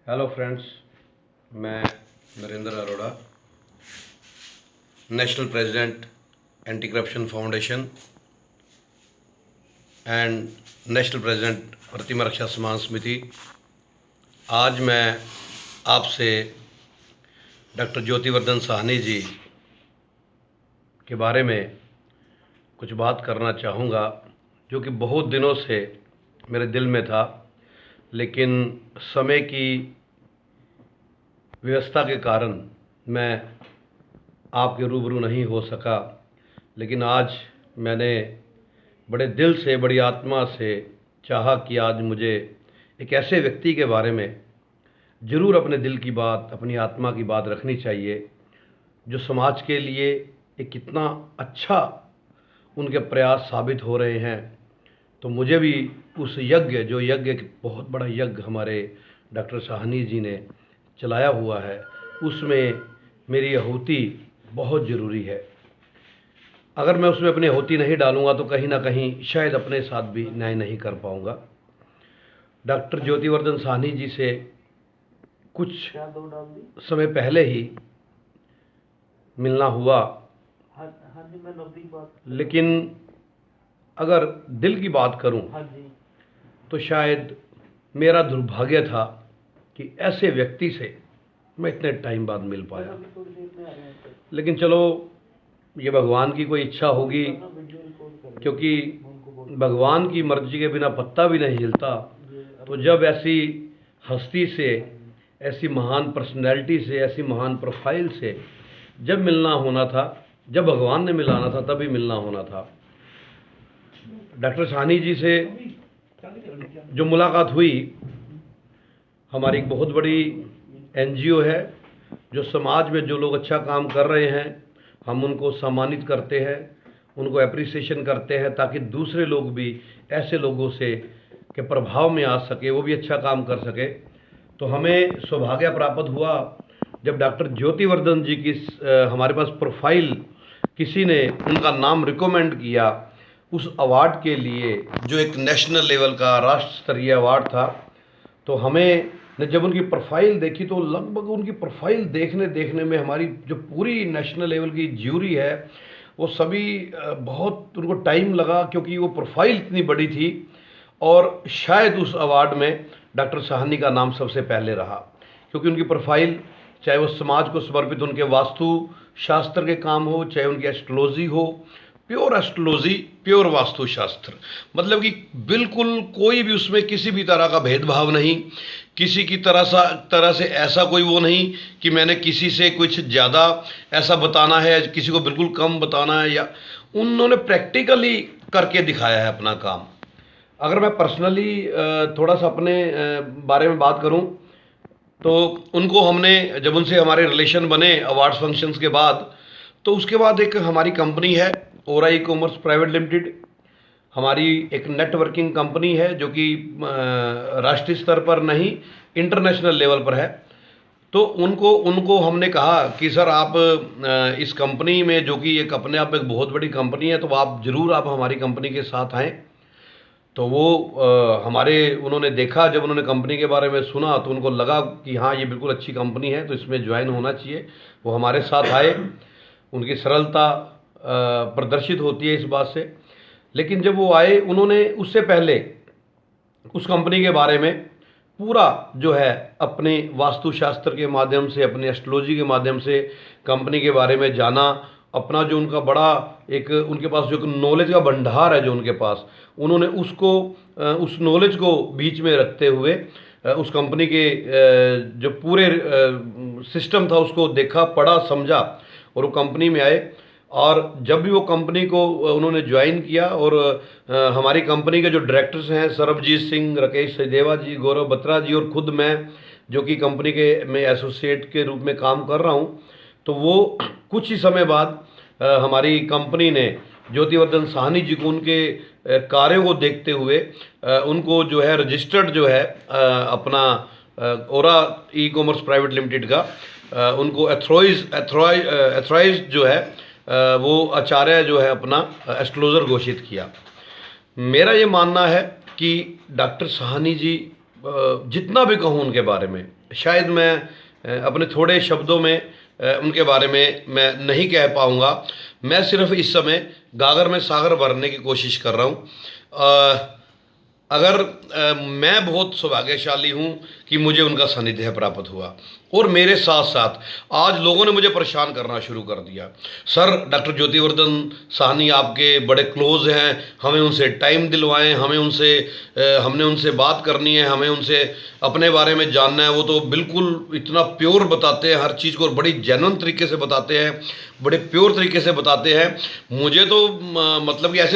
Hello friends, मैं Narendra Arora, national president anti corruption foundation and national president Pratima Raksha Samman Samiti. आज मैं आपसे डॉक्टर ज्योतिवर्धन साहनी जी के बारे में कुछ बात करना चाहूँगा, जो कि बहुत दिनों से मेरे दिल में था, लेकिन समय की व्यवस्था के कारण मैं आपके रूबरू नहीं हो सका। लेकिन आज मैंने बड़े दिल से, बड़ी आत्मा से चाहा कि आज मुझे एक ऐसे व्यक्ति के बारे में ज़रूर अपने दिल की बात, अपनी आत्मा की बात रखनी चाहिए, जो समाज के लिए एक कितना अच्छा उनके प्रयास साबित हो रहे हैं। तो मुझे भी उस यज्ञ, जो यज्ञ बहुत बड़ा यज्ञ हमारे डॉक्टर साहनी जी ने चलाया हुआ है, उसमें मेरी आहुति बहुत ज़रूरी है। अगर मैं उसमें अपनी आहुति नहीं डालूँगा तो कहीं ना कहीं शायद अपने साथ भी न्याय नहीं कर पाऊँगा। डॉक्टर ज्योतिवर्धन साहनी जी से कुछ समय पहले ही मिलना हुआ, लेकिन अगर दिल की बात करूं तो शायद मेरा दुर्भाग्य था कि ऐसे व्यक्ति से मैं इतने टाइम बाद मिल पाया। लेकिन चलो, ये भगवान की कोई इच्छा होगी, क्योंकि भगवान की मर्जी के बिना पत्ता भी नहीं हिलता। तो जब ऐसी हस्ती से, ऐसी महान पर्सनैलिटी से, ऐसी महान प्रोफाइल से जब मिलना होना था, जब भगवान ने मिलाना था, तभी मिलना होना था। डॉक्टर साहनी जी से जो मुलाकात हुई, हमारी एक बहुत बड़ी एनजीओ है, जो समाज में जो लोग अच्छा काम कर रहे हैं हम उनको सम्मानित करते हैं, उनको एप्रिसिएशन करते हैं, ताकि दूसरे लोग भी ऐसे लोगों से के प्रभाव में आ सके, वो भी अच्छा काम कर सके। तो हमें सौभाग्य प्राप्त हुआ जब डॉक्टर ज्योतिवर्धन जी की हमारे पास प्रोफाइल, किसी ने उनका नाम रिकमेंड किया उस अवार्ड के लिए, जो एक नेशनल लेवल का राष्ट्र स्तरीय अवार्ड था। तो हमें ने जब उनकी प्रोफाइल देखी तो लगभग उनकी प्रोफाइल देखने में हमारी जो पूरी नेशनल लेवल की ज्यूरी है, वो सभी बहुत उनको टाइम लगा, क्योंकि वो प्रोफाइल इतनी बड़ी थी। और शायद उस अवार्ड में डॉक्टर साहनी का नाम सबसे पहले रहा, क्योंकि उनकी प्रोफाइल, चाहे वो समाज को समर्पित उनके वास्तु शास्त्र के काम हो, चाहे उनकी एस्ट्रोलॉजी हो, प्योर एस्ट्रोलॉजी, प्योर वास्तुशास्त्र, मतलब कि बिल्कुल कोई भी उसमें किसी भी तरह का भेदभाव नहीं, किसी की तरह से ऐसा कोई वो नहीं कि मैंने किसी से कुछ ज़्यादा ऐसा बताना है, किसी को बिल्कुल कम बताना है, या उन्होंने प्रैक्टिकली करके दिखाया है अपना काम। अगर मैं पर्सनली थोड़ा सा अपने बारे में बात करूं, तो उनको हमने, जब उनसे हमारे रिलेशन बने अवार्ड्स फंक्शंस के बाद, तो उसके बाद एक हमारी कंपनी है ओरा ई कॉमर्स प्राइवेट लिमिटेड, हमारी एक नेटवर्किंग कंपनी है, जो कि राष्ट्रीय स्तर पर नहीं, इंटरनेशनल लेवल पर है। तो उनको हमने कहा कि सर, आप इस कंपनी में, जो कि एक अपने आप में एक बहुत बड़ी कंपनी है, तो आप ज़रूर हमारी कंपनी के साथ आएँ। तो वो उन्होंने देखा, जब उन्होंने कंपनी के बारे में सुना तो उनको लगा कि हाँ, ये बिल्कुल अच्छी कंपनी है, तो इसमें ज्वाइन होना चाहिए। वो हमारे साथ आए, उनकी सरलता प्रदर्शित होती है इस बात से। लेकिन जब वो आए, उन्होंने उससे पहले उस कंपनी के बारे में पूरा जो है अपने वास्तुशास्त्र के माध्यम से, अपने एस्ट्रोलॉजी के माध्यम से कंपनी के बारे में जाना। अपना जो उनका बड़ा एक उनके पास जो नॉलेज का भंडार है जो उनके पास, उन्होंने उस नॉलेज को बीच में रखते हुए उस कंपनी के जो पूरे सिस्टम था उसको देखा, पढ़ा, समझा, और वो कंपनी में आए। और जब भी वो कंपनी को उन्होंने ज्वाइन किया, और हमारी कंपनी के जो डायरेक्टर्स हैं, सरबजीत सिंह, राकेश सचदेवा जी, गौरव बत्रा जी, और खुद मैं, जो कि कंपनी के में एसोसिएट के रूप में काम कर रहा हूँ, तो वो कुछ ही समय बाद हमारी कंपनी ने ज्योतिवर्धन साहनी जी को, उनके कार्यों को देखते हुए उनको जो है रजिस्टर्ड जो है अपना ओरा ई कॉमर्स प्राइवेट लिमिटेड का उनको एथराइज जो है वो आचार्य जो है अपना एस्ट्रोलॉजर घोषित किया। मेरा ये मानना है कि डॉक्टर साहनी जी जितना भी कहूँ उनके बारे में, शायद मैं अपने थोड़े शब्दों में उनके बारे में मैं नहीं कह पाऊँगा। मैं सिर्फ इस समय गागर में सागर भरने की कोशिश कर रहा हूँ। अगर मैं बहुत सौभाग्यशाली हूँ कि मुझे उनका सानिध्य प्राप्त हुआ, और मेरे साथ साथ आज लोगों ने मुझे परेशान करना शुरू कर दिया। सर, डॉक्टर ज्योतिवर्धन साहनी आपके बड़े क्लोज हैं, हमें उनसे टाइम दिलवाएं, हमने उनसे बात करनी है, हमें उनसे अपने बारे में जानना है। वो तो बिल्कुल इतना प्योर बताते हैं हर चीज़ को, और बड़ी जेन्युइन तरीके से बताते हैं, बड़े प्योर तरीके से बताते हैं। मुझे तो मतलब कि ऐसे